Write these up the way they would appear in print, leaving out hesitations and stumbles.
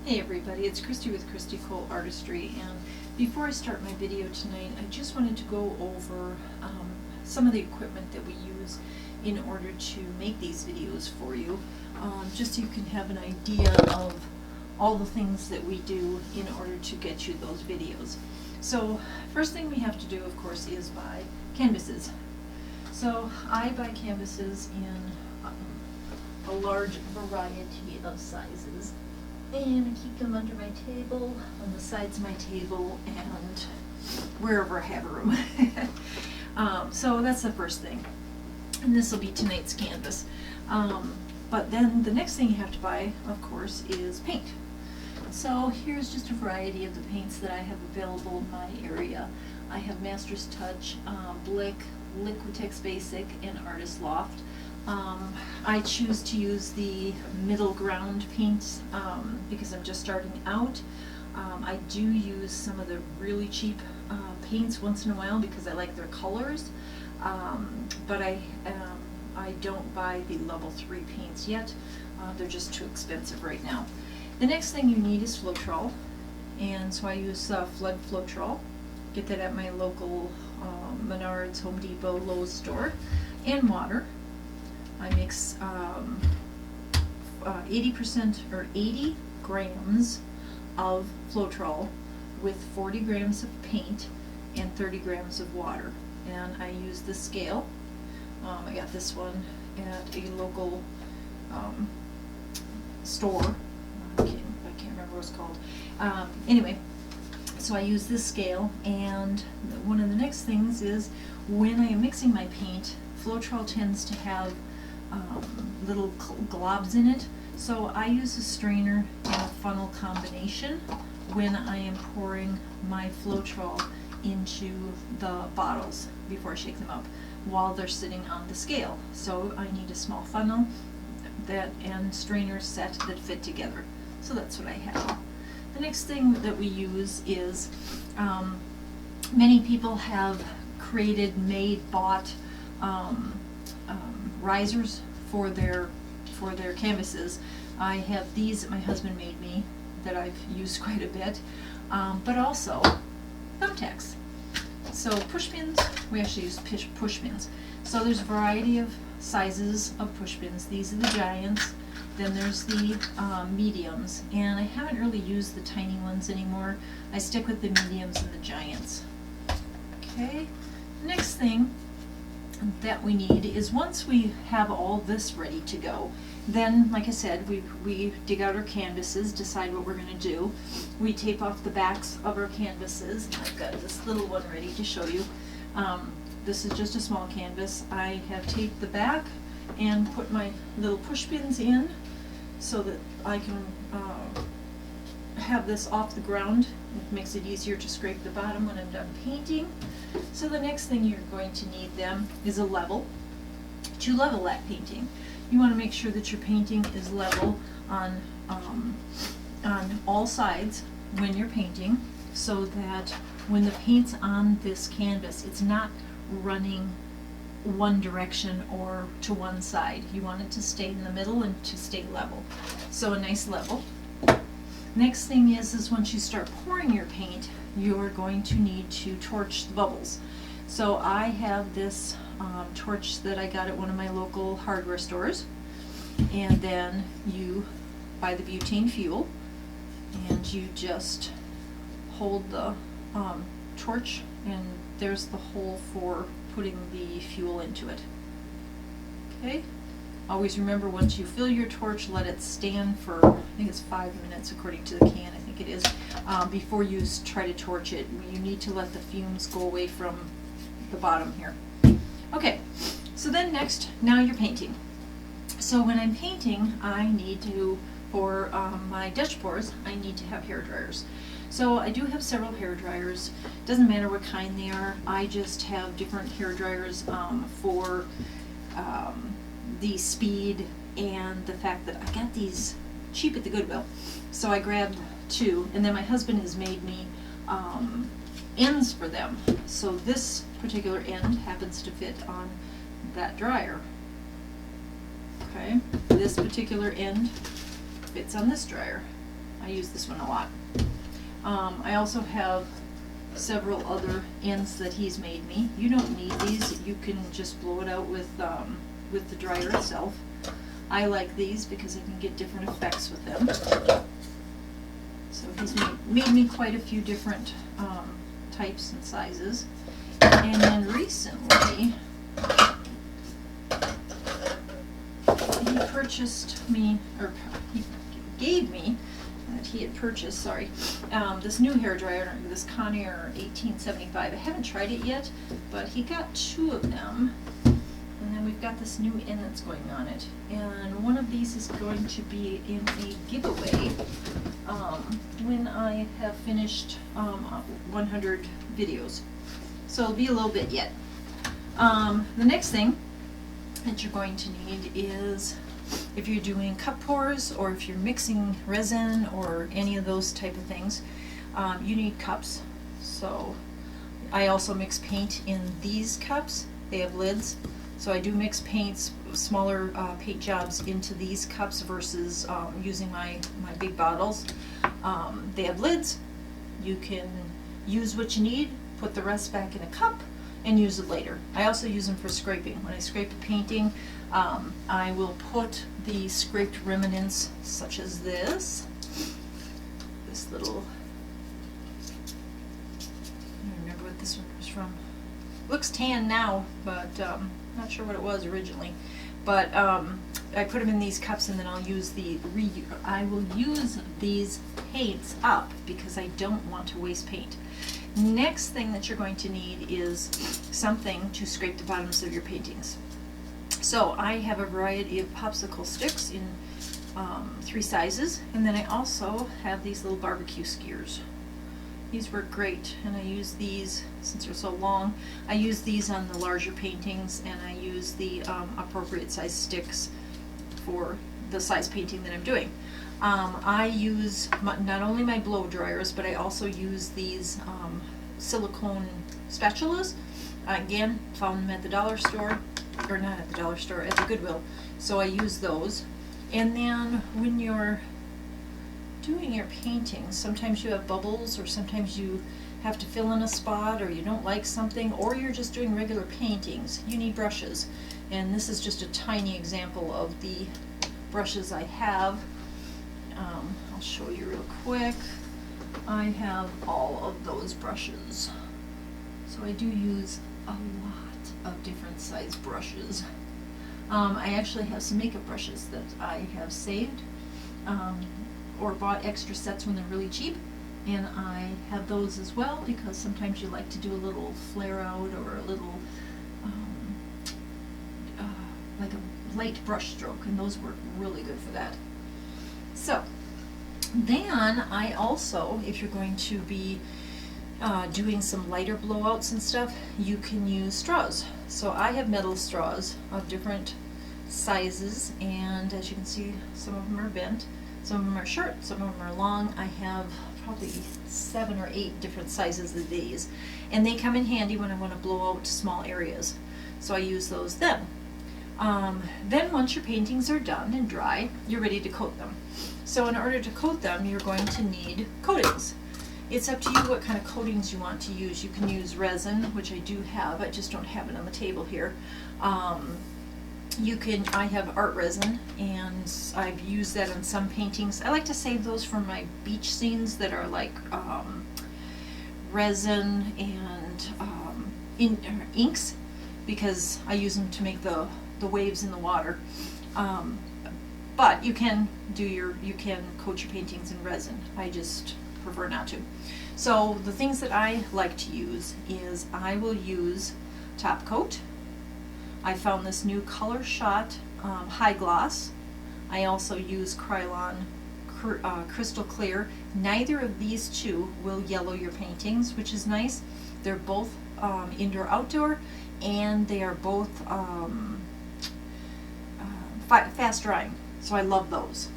Hey everybody, it's Christy with Christy Cole Artistry, and before I start my video tonight, I just wanted to go over some of the equipment that we use in order to make these videos for you, just so you can have an idea of all the things that we do in order to get you those videos. So first thing we have to do, of course, is buy canvases. So I buy canvases in a large variety of sizes. And I keep them under my table, on the sides of my table, and wherever I have room. So that's the first thing. And this will be tonight's canvas. But then the next thing you have to buy, of course, is paint. So here's just a variety of the paints that I have available in my area. I have Master's Touch, Blick, Liquitex Basic, and Artist Loft. I choose to use the middle ground paints because I'm just starting out. I do use some of the really cheap paints once in a while because I like their colors, but I don't buy the level 3 paints yet. They're just too expensive right now. The next thing you need is Floetrol, and so I use Flood Floetrol. Get that at my local Menards, Home Depot, Lowe's store, and water. I mix 80% or 80 grams of Floetrol with 40 grams of paint and 30 grams of water. And I use the scale. I got this one at a local store. I can't remember what it's called. Anyway, so I use this scale, and one of the next things is when I am mixing my paint, Floetrol tends to have little globs in it, so I use a strainer and a funnel combination when I am pouring my Floetrol into the bottles before I shake them up while they're sitting on the scale. So I need a small funnel and strainer set that fit together. So that's what I have. The next thing that we use is many people have created, bought risers for their canvases. I have these that my husband made me that I've used quite a bit, but also thumbtacks. So push pins, we actually use push pins. So there's a variety of sizes of push pins. These are the giants, then there's the mediums, and I haven't really used the tiny ones anymore. I stick with the mediums and the giants. Okay, next thing that we need is, once we have all this ready to go, then, like I said, we dig out our canvases, decide what we're going to do. We tape off the backs of our canvases. I've got this little one ready to show you. This is just a small canvas. I have taped the back and put my little push pins in so that I can have this off the ground. It makes it easier to scrape the bottom when I'm done painting. So the next thing you're going to need then is a level to level that painting. You want to make sure that your painting is level on all sides when you're painting, so that when the paint's on this canvas, it's not running one direction or to one side. You want it to stay in the middle and to stay level. So a nice level. Next thing is once you start pouring your paint, you're going to need to torch the bubbles. So I have this torch that I got at one of my local hardware stores, and then you buy the butane fuel, and you just hold the torch, and there's the hole for putting the fuel into it. Okay? Always remember, once you fill your torch, let it stand for, I think it's 5 minutes according to the can, I think it is, before you try to torch it. You need to let the fumes go away from the bottom here. Okay, so then next, now you're painting. So when I'm painting, I need to, for my Dutch pours, I need to have hair dryers. So I do have several hair dryers. Doesn't matter what kind they are. I just have different hair dryers for the speed and the fact that I got these cheap at the Goodwill. So I grabbed 2, and then my husband has made me ends for them. So this particular end happens to fit on that dryer. Okay, this particular end fits on this dryer. I use this one a lot. I also have several other ends that he's made me. You don't need these. You can just blow it out with the dryer itself. I like these because I can get different effects with them. So he's made me quite a few different types and sizes. And then recently, he purchased me, or he gave me, that he had purchased, sorry, this new hair dryer, this Conair 1875. I haven't tried it yet, but he got 2 of them. And then we've got this new end that's going on it. And one of these is going to be in a giveaway when I have finished 100 videos. So it'll be a little bit yet. The next thing that you're going to need is, if you're doing cup pours or if you're mixing resin or any of those type of things, you need cups. So I also mix paint in these cups. They have lids. So I do mix paints, smaller paint jobs into these cups versus using my big bottles. They have lids. You can use what you need, put the rest back in a cup, and use it later. I also use them for scraping. When I scrape a painting, I will put the scraped remnants, such as this little, I don't remember what this one was from. Looks tan now, but not sure what it was originally. But I put them in these cups, and then I'll use I will use these paints up because I don't want to waste paint. Next thing that you're going to need is something to scrape the bottoms of your paintings. So I have a variety of popsicle sticks in 3 sizes, and then I also have these little barbecue skewers. These work great, and I use these, since they're so long, I use these on the larger paintings, and I use the appropriate size sticks for the size painting that I'm doing. I use not only my blow dryers, but I also use these silicone spatulas. Again, found them at the dollar store, or not at the dollar store, at the Goodwill. So I use those. And then when you're doing your paintings, sometimes you have bubbles, or sometimes you have to fill in a spot, or you don't like something, or you're just doing regular paintings. You need brushes. And this is just a tiny example of the brushes I have. I'll show you real quick. I have all of those brushes. So I do use a lot of different size brushes. I actually have some makeup brushes that I have saved or bought extra sets when they're really cheap, and I have those as well because sometimes you like to do a little flare out or a little like a light brush stroke, and those work really good for that. So then I also, if you're going to be doing some lighter blowouts and stuff, you can use straws. So I have metal straws of different sizes, and as you can see, some of them are bent, some of them are short, some of them are long. I have probably 7 or 8 different sizes of these, and they come in handy when I want to blow out small areas. So I use those then. Then once your paintings are done and dry, you're ready to coat them. So in order to coat them, you're going to need coatings. It's up to you what kind of coatings you want to use. You can use resin, which I do have. I just don't have it on the table here. I have art resin, and I've used that on some paintings. I like to save those for my beach scenes that are like resin and inks, because I use them to make the waves in the water. But you can coat your paintings in resin. I just prefer not to. So the things that I like to use is I will use top coat. I found this new Color Shot high gloss. I also use Krylon crystal clear. Neither of these two will yellow your paintings, which is nice. They're both indoor outdoor, and they are both fast drying, so I love those.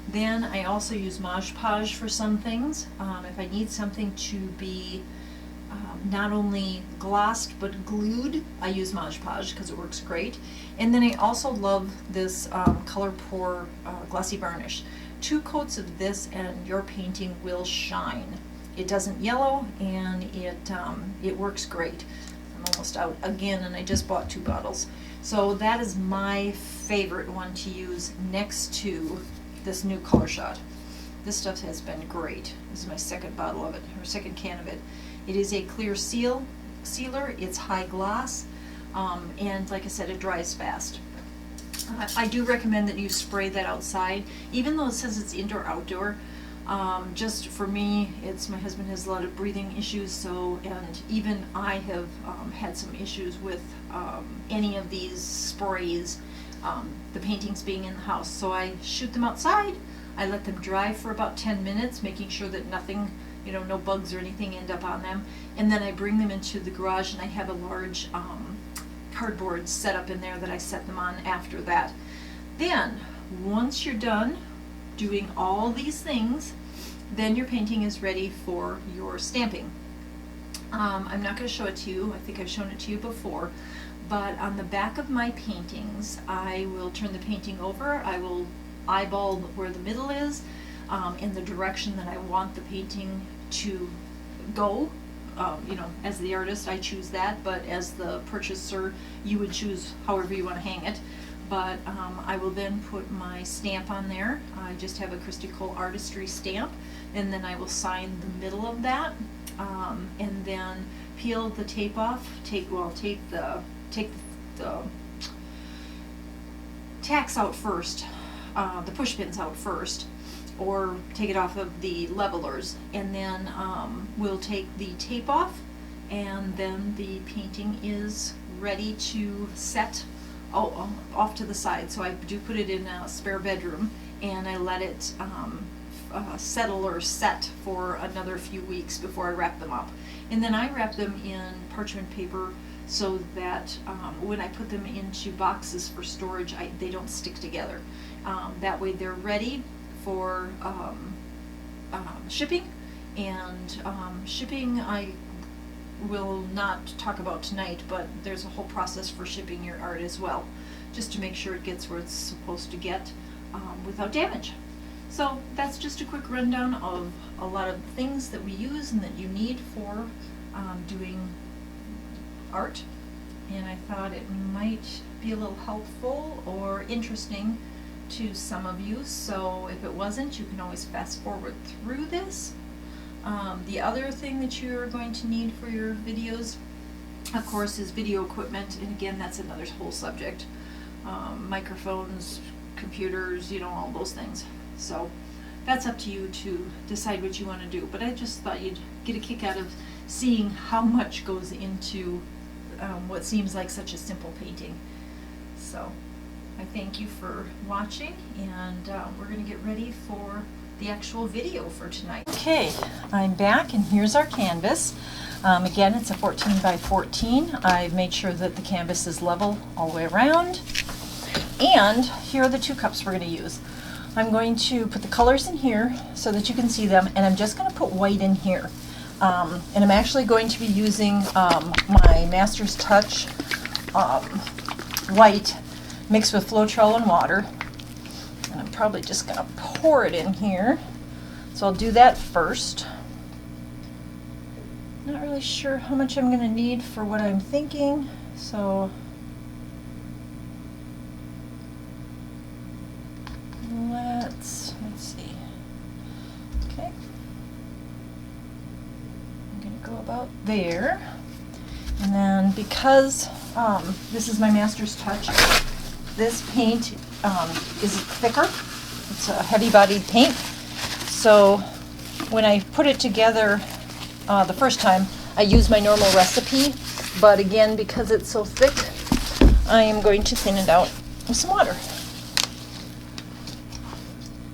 Then I also use Mod Podge for some things. If I need something to be not only glossed but glued, I use Mod Podge because it works great. And then I also love this Color Pour Glossy Varnish. 2 coats of this and your painting will shine. It doesn't yellow, and it works great. I'm almost out again, and I just bought 2 bottles. So that is my favorite one to use next to this new Color Shot. This stuff has been great. This is my 2nd bottle of it, or 2nd can of it. It is a clear sealer. It's high gloss, and like I said, it dries fast. I do recommend that you spray that outside, even though it says it's indoor-outdoor. Just for me, my husband has a lot of breathing issues, and even I have had some issues with any of these sprays, the paintings being in the house. So I shoot them outside. I let them dry for about 10 minutes, making sure that nothing, no bugs or anything end up on them. And then I bring them into the garage, and I have a large cardboard set up in there that I set them on after that. Then, once you're done doing all these things, then your painting is ready for your stamping. I'm not going to show it to you. I think I've shown it to you before. But on the back of my paintings, I will turn the painting over. I will eyeball where the middle is, in the direction that I want the painting to go. As the artist, I choose that, but as the purchaser, you would choose however you want to hang it. But I will then put my stamp on there. I just have a Christy Cole Artistry stamp, and then I will sign the middle of that, and then peel the tape off. Take the tacks out first, the push pins out first, or take it off of the levelers, and then we'll take the tape off, and then the painting is ready to set off to the side. So I do put it in a spare bedroom, and I let it settle or set for another few weeks before I wrap them up. And then I wrap them in parchment paper so that when I put them into boxes for storage, they don't stick together. That way they're ready for shipping. And shipping I will not talk about tonight, but there's a whole process for shipping your art as well, just to make sure it gets where it's supposed to get without damage. So that's just a quick rundown of a lot of things that we use and that you need for doing art, and I thought it might be a little helpful or interesting to some of you. So if it wasn't, you can always fast forward through this. The other thing that you're going to need for your videos, of course, is video equipment, and again, that's another whole subject. Microphones, computers, all those things. So that's up to you to decide what you want to do, but I just thought you'd get a kick out of seeing how much goes into what seems like such a simple painting. So I thank you for watching, and we're going to get ready for the actual video for tonight. Okay, I'm back, and here's our canvas. Again, it's a 14 by 14. I've made sure that the canvas is level all the way around. And here are the 2 cups we're going to use. I'm going to put the colors in here so that you can see them, and I'm just going to put white in here. And I'm actually going to be using my Master's Touch white mixed with Floetrol and water. And I'm probably just going to pour it in here. So I'll do that first. Not really sure how much I'm going to need for what I'm thinking, so let's see. Okay. I'm going to go about there. And then because this is my Master's Touch, this paint is thicker. It's a heavy-bodied paint. So when I put it together the first time, I used my normal recipe, but again, because it's so thick, I am going to thin it out with some water,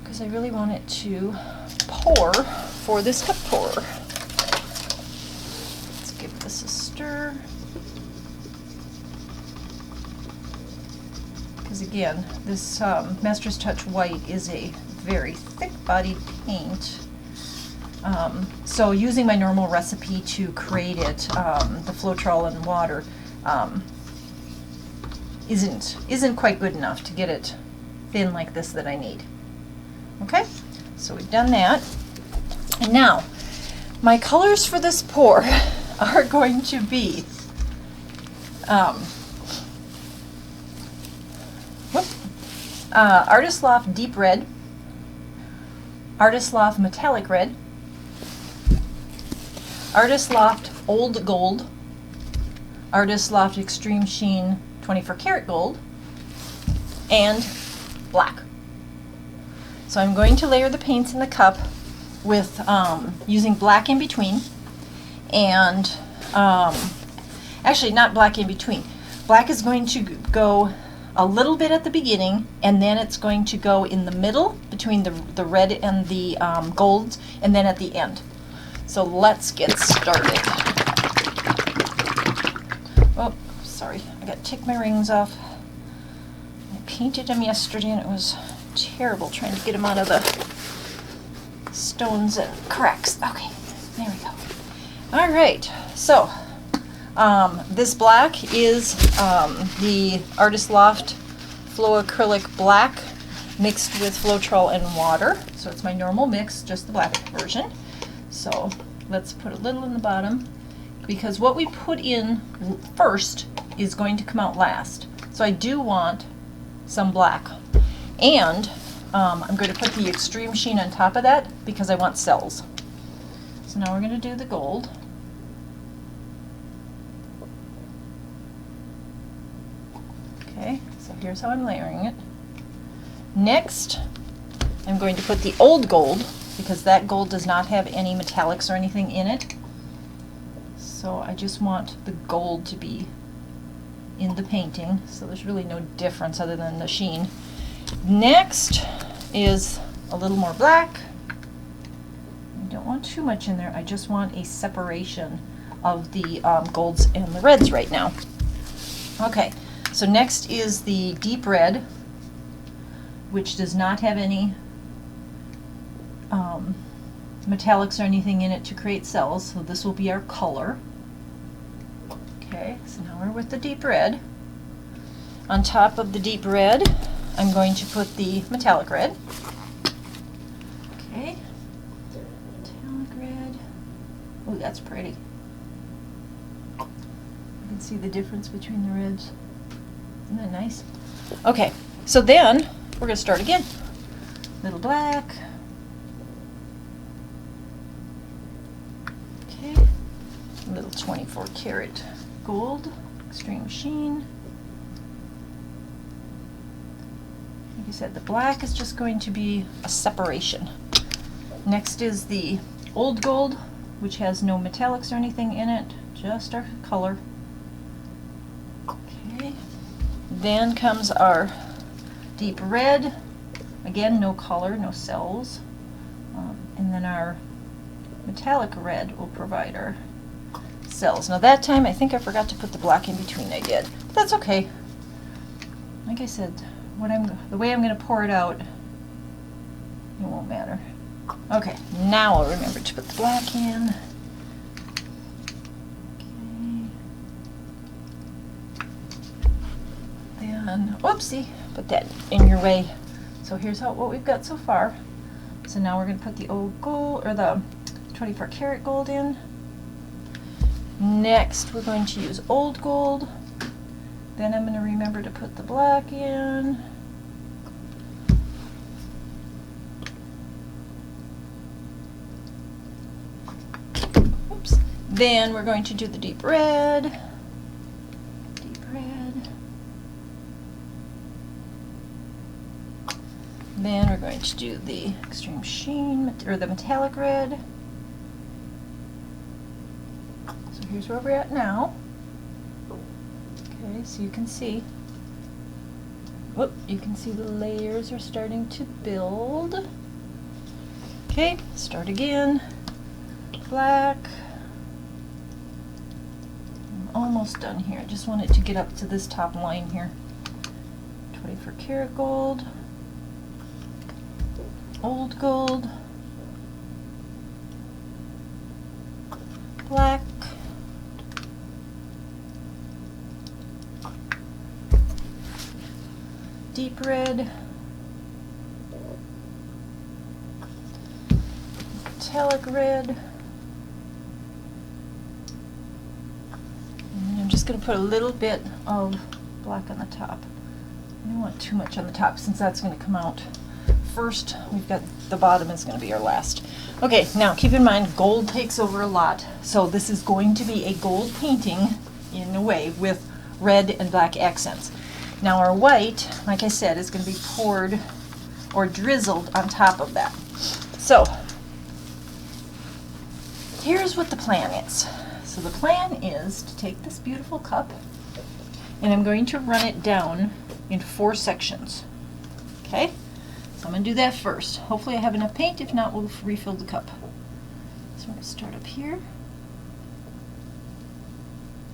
because I really want it to pour for this cup pour. Let's give this a stir. Because again, this Master's Touch White is a very thick-bodied paint. So using my normal recipe to create it, the Floetrol and water, isn't quite good enough to get it thin like this that I need. Okay, so we've done that. And now, my colors for this pour are going to be Artist Loft Deep Red, Artist Loft Metallic Red, Artist Loft Old Gold, Artist Loft Extreme Sheen 24 karat gold, and black. So I'm going to layer the paints in the cup with using black in between, and actually not black in between. Black is going to go a little bit at the beginning, and then it's going to go in the middle between the red and the golds, and then at the end. So let's get started. Oh, sorry, I got to take my rings off. I painted them yesterday and it was terrible trying to get them out of the stones and cracks. Okay, there we go. All right, so this black is the Artist Loft Flow Acrylic Black mixed with Floetrol and water. So it's my normal mix, just the black version. So let's put a little in the bottom, because what we put in first is going to come out last. So I do want some black. And I'm going to put the Extreme Sheen on top of that because I want cells. So now we're going to do the gold. Okay, so here's how I'm layering it. Next, I'm going to put the old gold, because that gold does not have any metallics or anything in it. So I just want the gold to be in the painting, so there's really no difference other than the sheen. Next is a little more black. I don't want too much in there, I just want a separation of the golds and the reds right now. Okay, so next is the deep red, which does not have any metallics or anything in it to create cells, so this will be our color. Okay, so now we're with the deep red. On top of the deep red, I'm going to put the metallic red. Okay, metallic red. Oh, that's pretty. You can see the difference between the reds. Isn't that nice? Okay, so then we're going to start again. Little black. Okay, little 24 karat gold, Extreme Sheen. Like I said, the black is just going to be a separation. Next is the old gold, which has no metallics or anything in it, just our color. Okay, then comes our deep red, again no color, no cells, and then our metallic red will provide our cells. Now that time I think I forgot to put the black in between. I did, but that's okay. Like I said, the way I'm going to pour it out, it won't matter. Okay, now I'll remember to put the black in. Okay. Then, whoopsie, put that in your way. So here's what we've got so far. So now we're going to put the old gold, or the 24 karat gold in. Next we're going to use old gold. Then I'm going to remember to put the black in. Oops. Then we're going to do the deep red. Deep red. Then we're going to do the Extreme Sheen, or the metallic red. So here's where we're at now. Okay, so you can see, whoop, you can see the layers are starting to build. Okay, start again. Black. I'm almost done here. I just want it to get up to this top line here. 24 karat gold. Old gold. Black. Deep red, metallic red. And I'm just going to put a little bit of black on the top. I don't want too much on the top since that's going to come out first. We've got the bottom is going to be our last. Okay, now keep in mind gold takes over a lot. So this is going to be a gold painting in a way with red and black accents. Now our white, like I said, is going to be poured or drizzled on top of that. So here's what the plan is. So the plan is to take this beautiful cup and I'm going to run it down in 4 sections. Okay? So I'm going to do that first. Hopefully I have enough paint. If not, we'll refill the cup. So I'm going to start up here.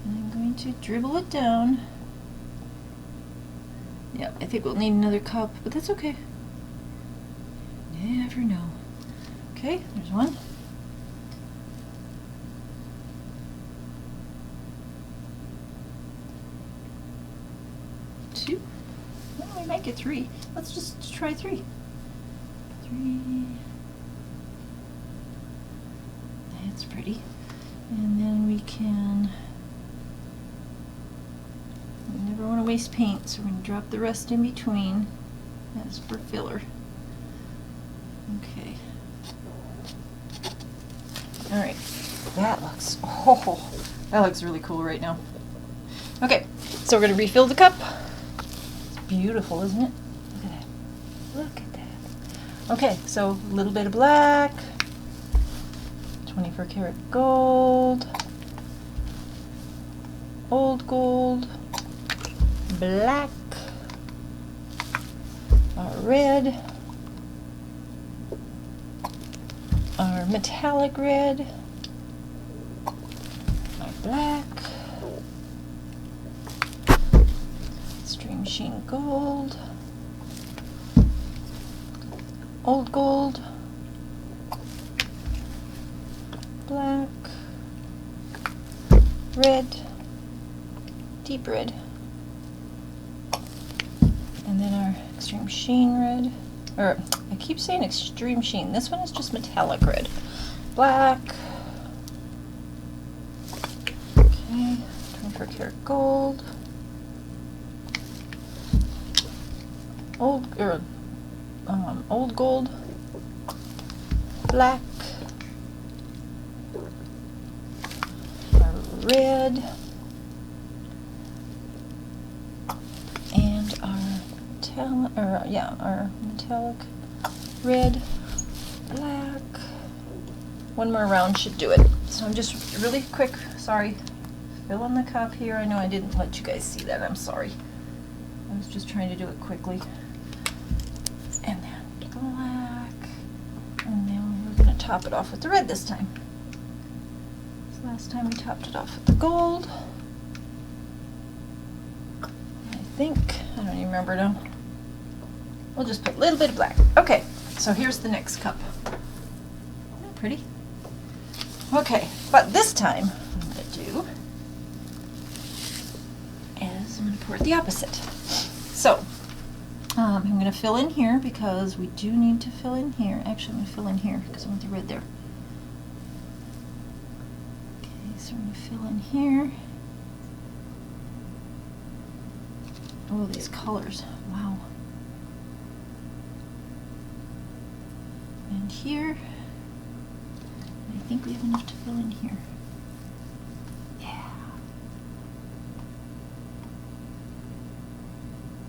And I'm going to dribble it down. Yep, I think we'll need another cup, but that's okay. Never know. Okay, there's one. Two. Well, we might get 3. Let's just try 3. 3. That's pretty. And then we can... We never want to waste paint, so we're going to drop the rest in between as for filler. Okay. Alright. That looks really cool right now. Okay, so we're going to refill the cup. It's beautiful, isn't it? Look at that. Look at that. Okay, so a little bit of black. 24 karat gold. Old gold. Black. Our red. Our metallic red. Our black. Extreme Sheen gold. Old gold. Black. Red. Deep red. And then our Extreme Sheen red. Or, I keep saying Extreme Sheen. This one is just metallic red. Black. Okay, 24 karat gold. Old gold. Black. Our red. And our metallic red, black. One more round should do it. So I'm just really quick, sorry, filling the cup here. I know I didn't let you guys see that, I'm sorry. I was just trying to do it quickly. And then black. And then we're going to top it off with the red this time. So last time we topped it off with the gold. I think, I don't even remember now. We'll just put a little bit of black. Okay, so here's the next cup. Isn't that pretty? Okay, but this time what I'm going to do is I'm going to pour it the opposite. So I'm going to fill in here because we do need to fill in here. Actually, I'm going to fill in here because I want the red there. Okay, so I'm going to fill in here. Oh, these colors. Wow. And here. I think we have enough to fill in here. Yeah.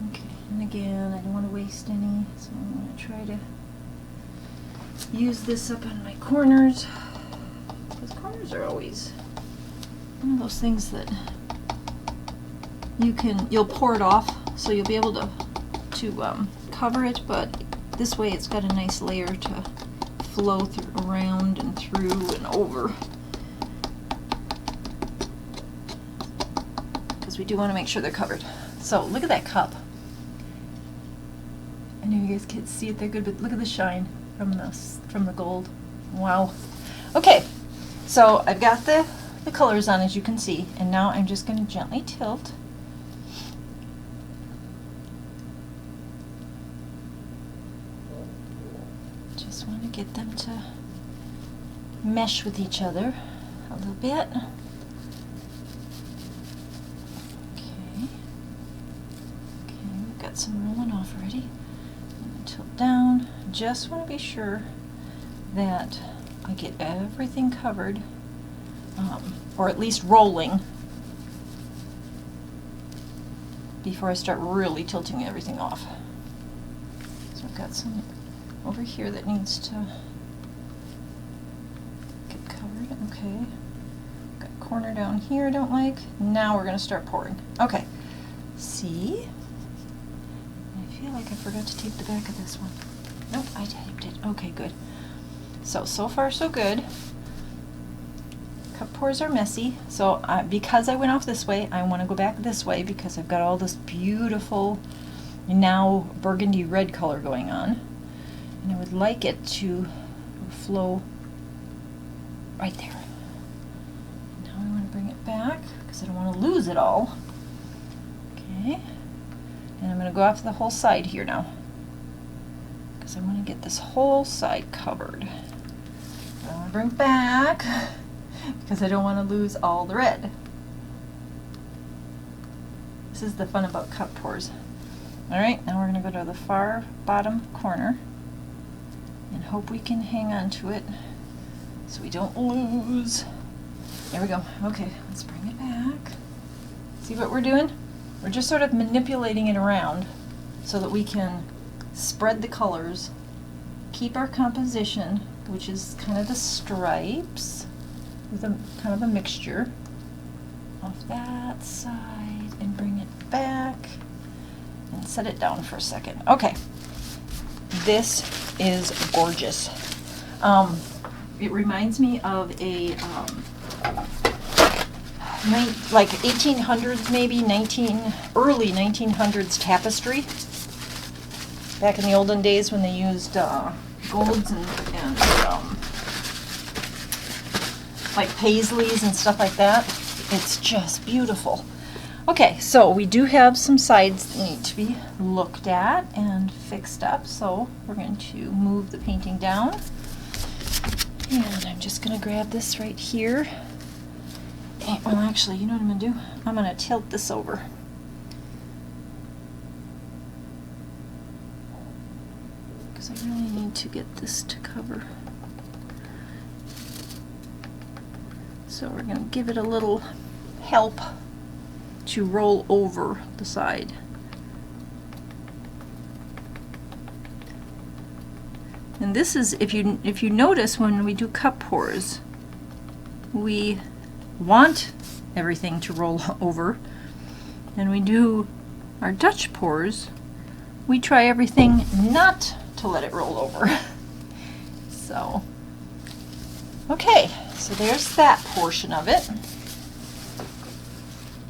Okay, and again, I don't want to waste any, so I'm going to try to use this up on my corners. Because corners are always one of those things that you'll pour it off, so you'll be able to cover it, but this way it's got a nice layer to flow around and through and over. Because we do want to make sure they're covered. So look at that cup. I know you guys can't see it that good, but look at the shine from the gold. Wow. Okay, so I've got the colors on, as you can see, and now I'm just going to gently tilt. Just want to get them to mesh with each other a little bit. Okay, we've got some rolling off already. Tilt down. Just want to be sure that I get everything covered, or at least rolling, before I start really tilting everything off. So I've got some over here that needs to get covered. Okay. Got a corner down here I don't like. Now we're going to start pouring. Okay. See? I feel like I forgot to tape the back of this one. Nope, I taped it. Okay, good. So far so good. Cup pours are messy, so because I went off this way, I want to go back this way because I've got all this beautiful, now burgundy red color going on. And I would like it to flow right there. Now I want to bring it back because I don't want to lose it all. Okay. And I'm going to go off the whole side here now because I want to get this whole side covered. I want to bring it back because I don't want to lose all the red. This is the fun about cup pours. Alright, now we're going to go to the far bottom corner and hope we can hang on to it so we don't lose. There we go. Okay, let's bring it back. See what we're doing? We're just sort of manipulating it around so that we can spread the colors, keep our composition, which is kind of the stripes, with a kind of a mixture, off that side, and bring it back and set it down for a second. Okay, this is gorgeous. It reminds me of a like 1800s, maybe early 1900s tapestry. Back in the olden days when they used golds and like paisleys and stuff like that. It's just beautiful. Okay, so we do have some sides that need to be looked at and fixed up, so we're going to move the painting down. And I'm just going to grab this right here. And, well, actually, you know what I'm going to do? I'm going to tilt this over. Because I really need to get this to cover. So we're going to give it a little help to roll over the side. And this is, if you notice, when we do cup pours, we want everything to roll over, and we do our Dutch pours, we try everything not to let it roll over. So, okay, so there's that portion of it.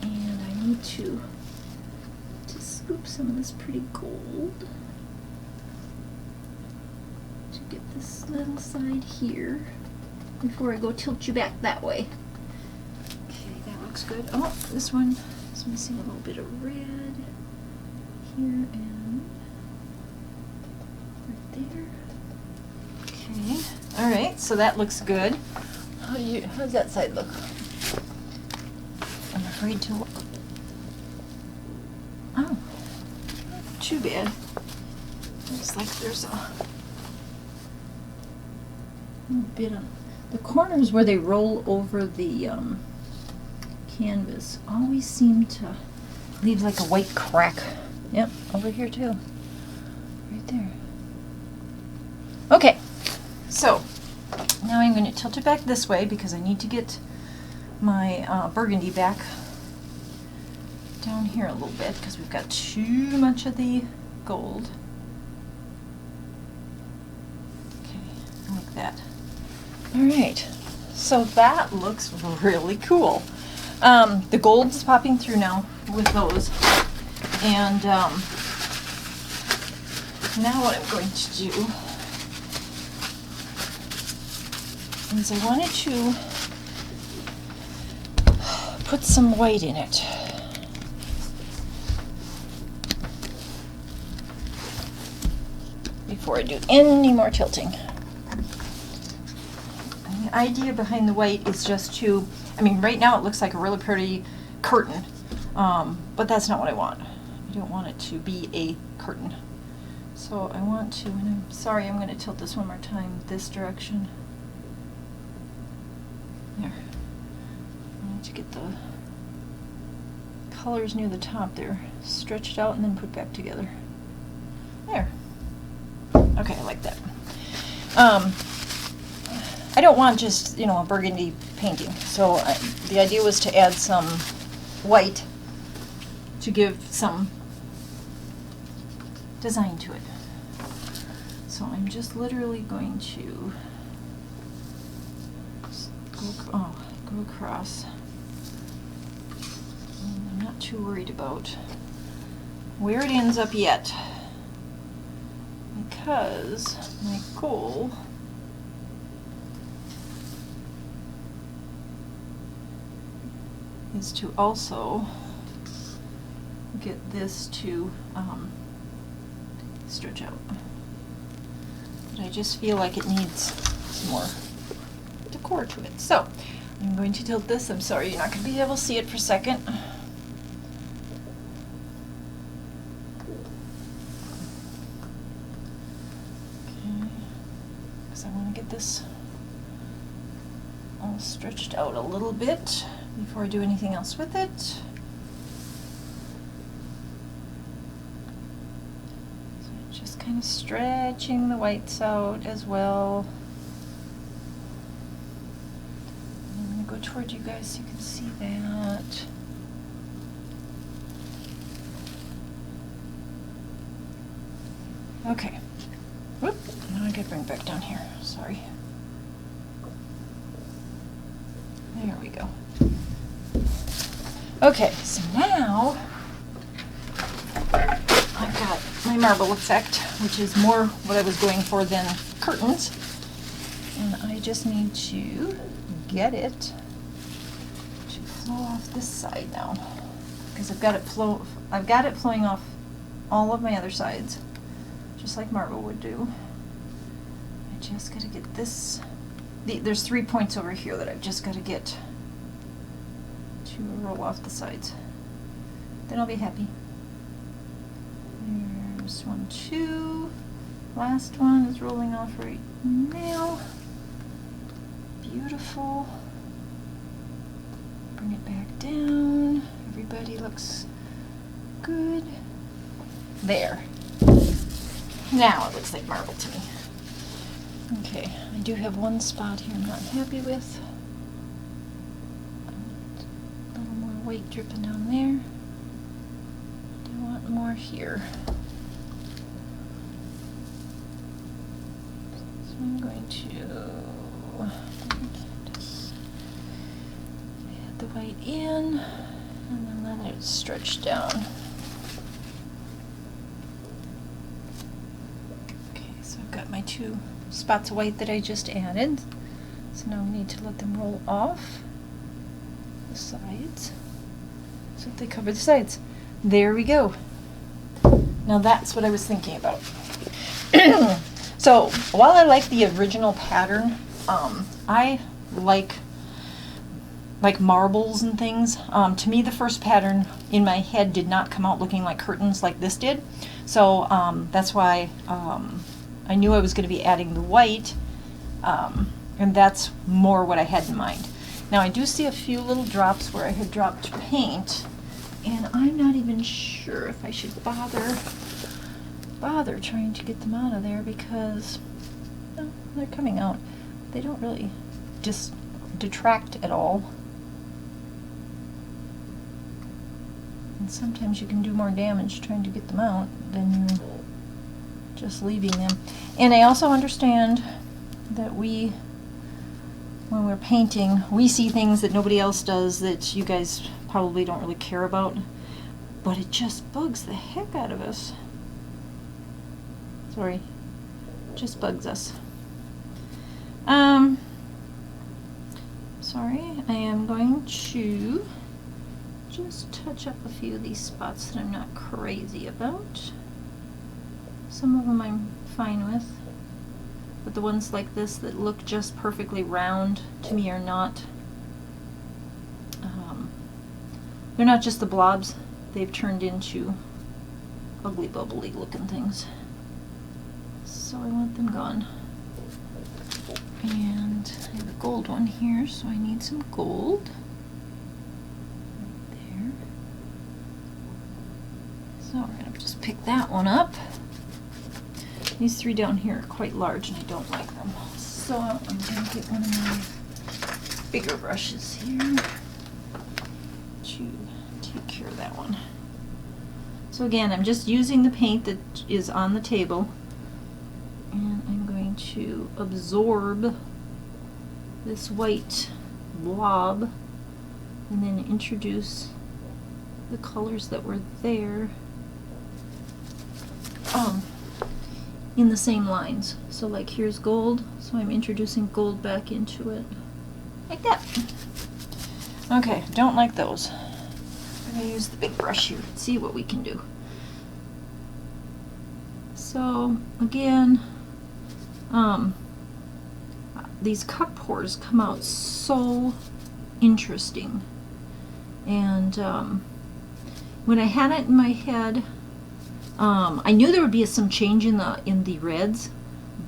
And I need to scoop some of this pretty gold to get this little side here before I go tilt you back that way. Okay, that looks good. Oh, this one is missing a little bit of red here and right there. Okay, all right, so that looks good. How's that side look? I'm afraid to look. Oh, not too bad. Looks like there's a little bit on the corners where they roll over the canvas. Always seem to leave like a white crack. Yep, over here too. Right there. Okay, so now I'm going to tilt it back this way because I need to get my burgundy back down here a little bit because we've got too much of the gold. Okay, like that. Alright, so that looks really cool. The gold is popping through now with those. And now what I'm going to do is I wanted to put some white in it. Before I do any more tilting. I The idea behind the white is just to, I mean, right now it looks like a really pretty curtain, but that's not what I want. I don't want it to be a curtain. So I want to, and I'm sorry, I'm going to tilt this one more time this direction. There. I want to get the colors near the top there stretched out and then put back together. There. Okay, I like that. I don't want just, you know, a burgundy painting, so the idea was to add some white to give some design to it. So I'm just literally going to go across. I'm not too worried about where it ends up yet, because my goal is to also get this to stretch out. But I just feel like it needs some more decor to it. So I'm going to tilt this. I'm sorry, you're not going to be able to see it for a second. Okay, because I want to get this all stretched out a little bit before I do anything else with it. So just kind of stretching the whites out as well. And I'm going to go toward you guys so you can see that. Okay. Whoop. Now I gotta bring it back down here. Sorry. There we go. Okay, so now I've got my marble effect, which is more what I was going for than curtains. And I just need to get it to flow off this side now, because I've got it flowing off all of my other sides, just like marble would do. I just got to get this. There's 3 points over here that I've just got to get to roll off the sides. Then I'll be happy. There's 1, 2. Last one is rolling off right now. Beautiful. Bring it back down. Everybody looks good. There. Now it looks like marble to me. Okay, I do have one spot here I'm not happy with. A little more weight dripping down there. I want more here. So I'm going to add the white in and then let it stretch down. Okay, so I've got my 2 spots of white that I just added. So now we need to let them roll off the sides so that they cover the sides. There we go. Now that's what I was thinking about. So while I like the original pattern, I like marbles and things. To me, the first pattern in my head did not come out looking like curtains like this did. So that's why I knew I was going to be adding the white, and that's more what I had in mind. Now I do see a few little drops where I had dropped paint, and I'm not even sure if I should bother trying to get them out of there, because no, they're coming out. They don't really just detract at all. And sometimes you can do more damage trying to get them out than just leaving them. And I also understand that when we're painting, we see things that nobody else does that you guys probably don't really care about, but it just bugs the heck out of us. Sorry, just bugs us. Sorry, I am going to just touch up a few of these spots that I'm not crazy about. Some of them I'm fine with. but the ones like this that look just perfectly round to me are not, they're not just the blobs, they've turned into ugly bubbly looking things. So I want them gone. And I have a gold one here, so I need some gold. Right there. So we're going to just pick that one up. These three down here are quite large and I don't like them. So I'm going to get one of my bigger brushes here to take care of that one. So again, I'm just using the paint that is on the table, and I'm going to absorb this white blob and then introduce the colors that were there in the same lines. So like here's gold, so I'm introducing gold back into it like that. Okay, don't like those. I'm going to use the big brush here and see what we can do. So again, these cup pours come out so interesting, and when I had it in my head, I knew there would be some change in the reds,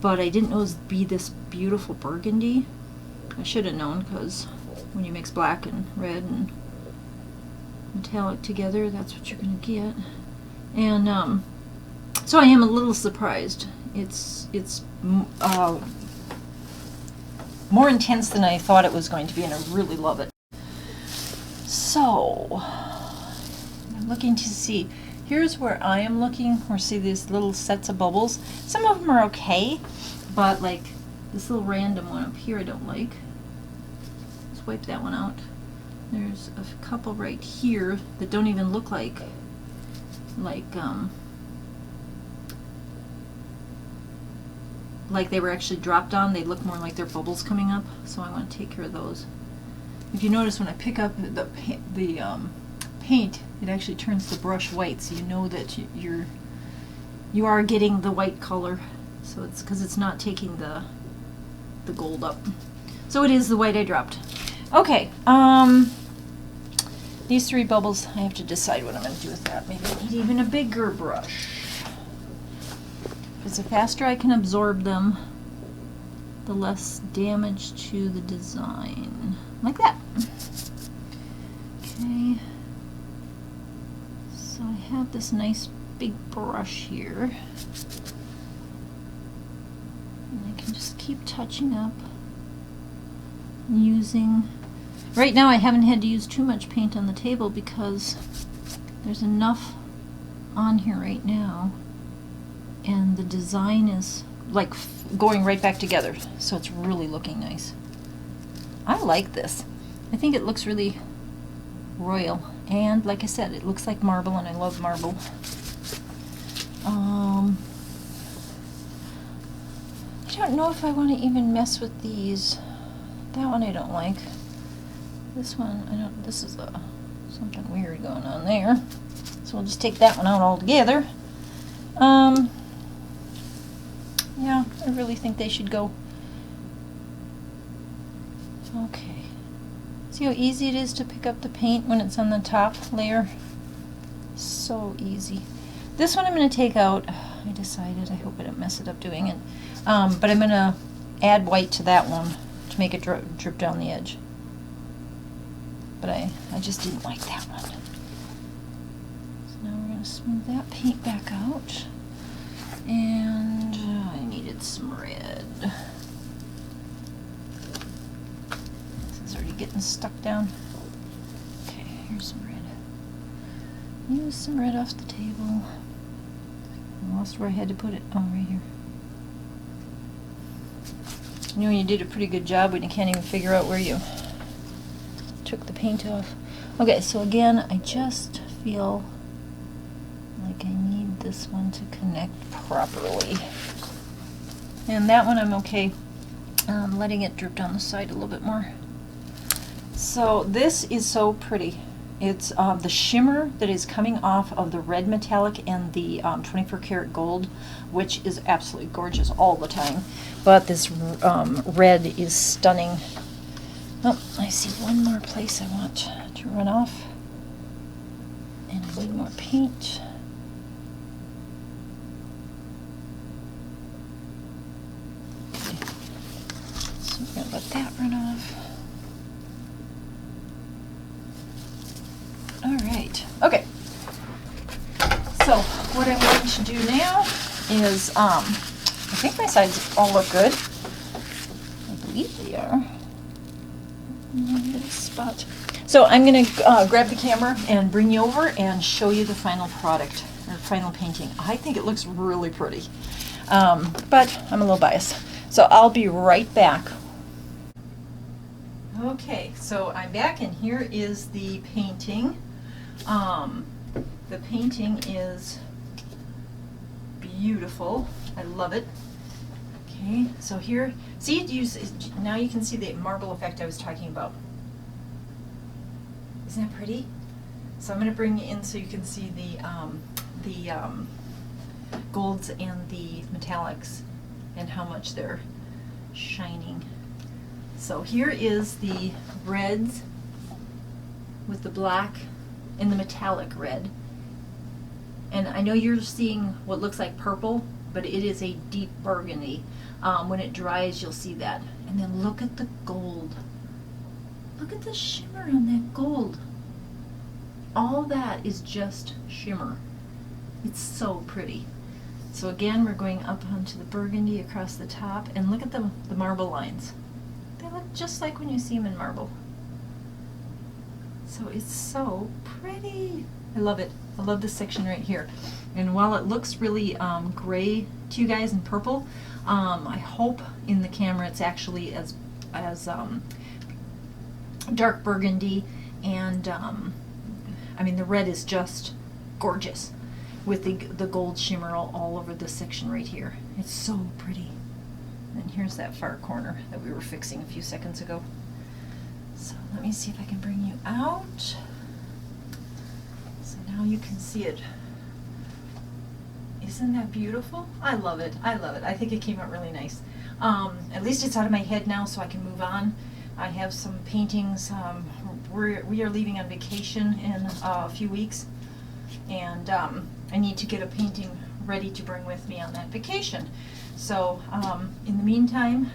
but I didn't know it would be this beautiful burgundy. I should have known, because when you mix black and red and metallic together, that's what you're going to get. And so I am a little surprised. It's more intense than I thought it was going to be, and I really love it. So I'm looking to see. Here's where I am looking. Or see these little sets of bubbles. Some of them are okay, but like this little random one up here I don't like. Let's wipe that one out. There's a couple right here that don't even look like they were actually dropped on. They look more like they're bubbles coming up, so I want to take care of those. If you notice, when I pick up the paint, it actually turns the brush white, so you know that you are getting the white color. So it's because it's not taking the gold up. So it is the white I dropped. Okay, these three bubbles, I have to decide what I'm going to do with that. Maybe I need even a bigger brush. Because the faster I can absorb them, the less damage to the design. Like that. Okay. So I have this nice big brush here. And I can just keep touching up. Using... Right now I haven't had to use too much paint on the table because there's enough on here right now. And the design is like going right back together, so it's really looking nice. I like this. I think it looks really royal, and like I said, it looks like marble, and I love marble. I don't know if I want to even mess with these. That one I don't like. This one, I don't. This is something weird going on there, so we'll just take that one out altogether. Yeah, I really think they should go. Okay. See how easy it is to pick up the paint when it's on the top layer? So easy. This one I'm going to take out. I decided, I hope I don't mess it up doing it. But I'm going to add white to that one to make it drip down the edge. But I just didn't like that one. So now we're going to smooth that paint back out. And I needed some red. This is already getting stuck down. Okay, here's some red. Use some red off the table. I lost where I had to put it. Oh, right here. You know, you did a pretty good job when you can't even figure out where you took the paint off. Okay, so again, I just feel like I need this one to connect properly. And that one I'm okay letting it drip down the side a little bit more. So this is so pretty. It's the shimmer that is coming off of the red metallic and the 24 karat gold, which is absolutely gorgeous all the time. But this red is stunning. Oh, I see one more place I want to run off. And I need more paint. Okay. So I'm going to let that run off. Alright, okay. So what I'm going to do now is, I think my sides all look good. I believe they are. Little spot. So I'm going to grab the camera and bring you over and show you the final product, or final painting. I think it looks really pretty, but I'm a little biased. So I'll be right back. Okay, so I'm back and here is the painting. The painting is beautiful. I love it. Okay, so here, see, now you can see the marble effect I was talking about. Isn't that pretty? So I'm going to bring you in so you can see the golds and the metallics and how much they're shining. So here is the reds with the black and the metallic red. And I know you're seeing what looks like purple, but it is a deep burgundy. When it dries, you'll see that. And then look at the gold. Look at the shimmer on that gold. All that is just shimmer. It's so pretty. So again, we're going up onto the burgundy across the top, and look at the marble lines. They look just like when you see them in marble. So it's so pretty. I love it. I love this section right here. And while it looks really gray to you guys and purple, I hope in the camera it's actually as dark burgundy, and I mean the red is just gorgeous with the gold shimmer all over this section right here. It's so pretty. And here's that far corner that we were fixing a few seconds ago. So let me see if I can bring you out. So now you can see it. Isn't that beautiful? I love it. I love it. I think it came out really nice. At least it's out of my head now, so I can move on. I have some paintings. We are leaving on vacation in a few weeks, and I need to get a painting ready to bring with me on that vacation. So in the meantime,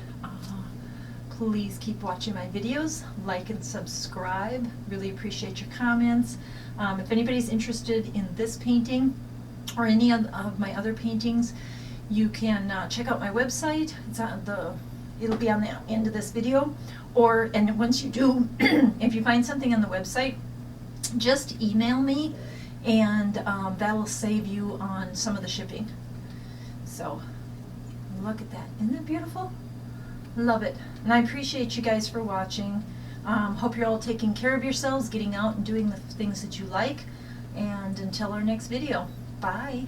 please keep watching my videos, like and subscribe. Really appreciate your comments. If anybody's interested in this painting or any of my other paintings, you can check out my website. It'll be on the end of this video. And once you do, if you find something on the website, just email me, and that'll save you on some of the shipping. So look at that. Isn't that beautiful? Love it. And I appreciate you guys for watching. Hope you're all taking care of yourselves, getting out and doing the things that you like. And until our next video, bye.